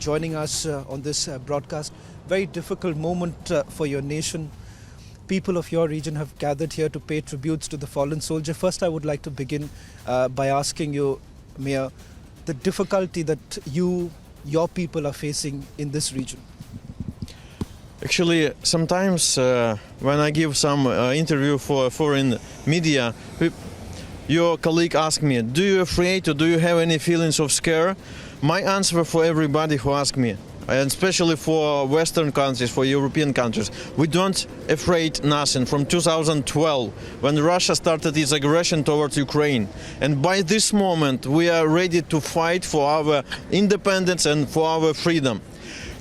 joining us on this broadcast. Very difficult moment for your nation. People of your region have gathered here to pay tributes to the fallen soldier. First, I would like to begin by asking you, Mayor, the difficulty that your people are facing in this region. Actually, sometimes when I give some interview for foreign media, your colleague asks me, do you afraid or do you have any feelings of scare? My answer for everybody who asks me, and especially for Western countries, for European countries, we don't afraid nothing from 2012 when Russia started its aggression towards Ukraine. And by this moment we are ready to fight for our independence and for our freedom.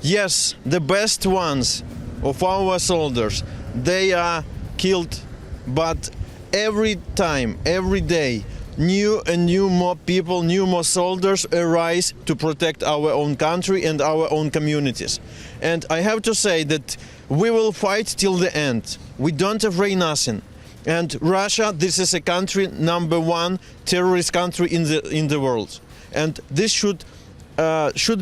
Yes, the best ones of our soldiers, they are killed, but every time, every day, new and new more people, new more soldiers arise to protect our own country and our own communities. And I have to say that we will fight till the end. We don't afraid nothing. And Russia, this is a country #1 terrorist country in the world. And this should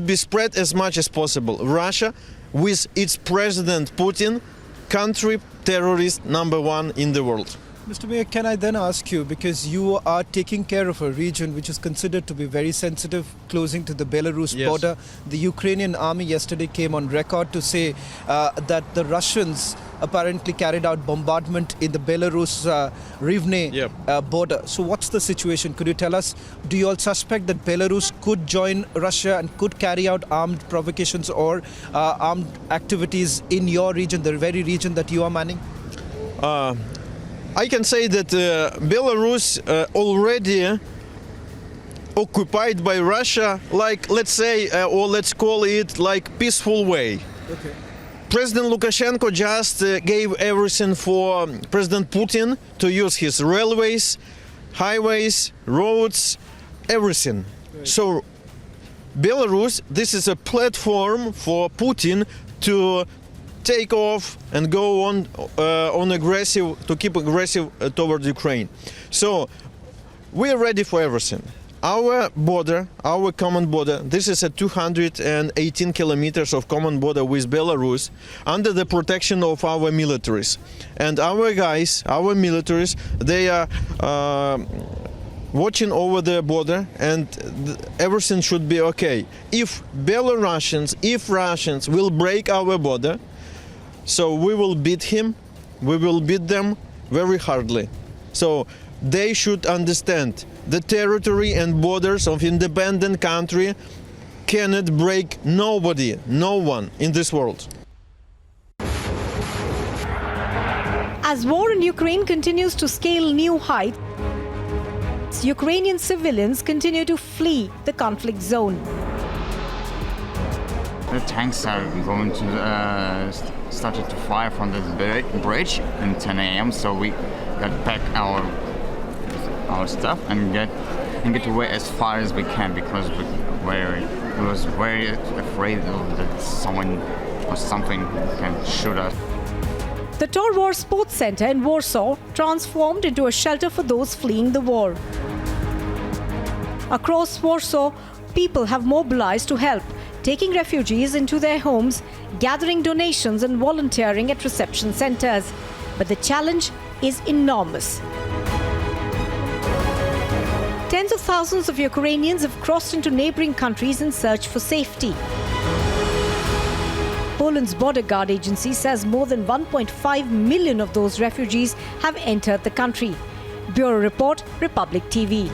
be spread as much as possible. Russia, with its president Putin, country terrorist #1 in the world. Mr. Mayor, can I then ask you, because you are taking care of a region which is considered to be very sensitive, closing to the Belarus border. The Ukrainian army yesterday came on record to say that the Russians apparently carried out bombardment in the Belarus Rivne border. So what's the situation? Could you tell us, do you all suspect that Belarus could join Russia and could carry out armed provocations or armed activities in your region, the very region that you are manning? I can say that Belarus already occupied by Russia, like, let's say, or let's call it like peaceful way. Okay. President Lukashenko just gave everything for President Putin to use his railways, highways, roads, everything. Right. So Belarus, this is a platform for Putin to take off and go on aggressive, to keep aggressive towards Ukraine. So we are ready for everything. Our border, our common border, this is a 218 kilometers of common border with Belarus under the protection of our militaries. And our guys, our militaries, they are watching over the border, and everything should be okay. If Russians will break our border, so we will beat them very hardly. So they should understand the territory and borders of independent country cannot break nobody, no one in this world. As war in Ukraine continues to scale new heights, Ukrainian civilians continue to flee the conflict zone. The tanks are going to started to fire from the bridge at 10 a.m. So we got back our stuff and get away as far as we can, because we was very afraid that someone or something can shoot us. The Tor War Sports Center in Warsaw transformed into a shelter for those fleeing the war. Across Warsaw, people have mobilized to help, taking refugees into their homes, gathering donations and volunteering at reception centers. But the challenge is enormous. Tens of thousands of Ukrainians have crossed into neighboring countries in search for safety. Poland's border guard agency says more than 1.5 million of those refugees have entered the country. Bureau Report, Republic TV.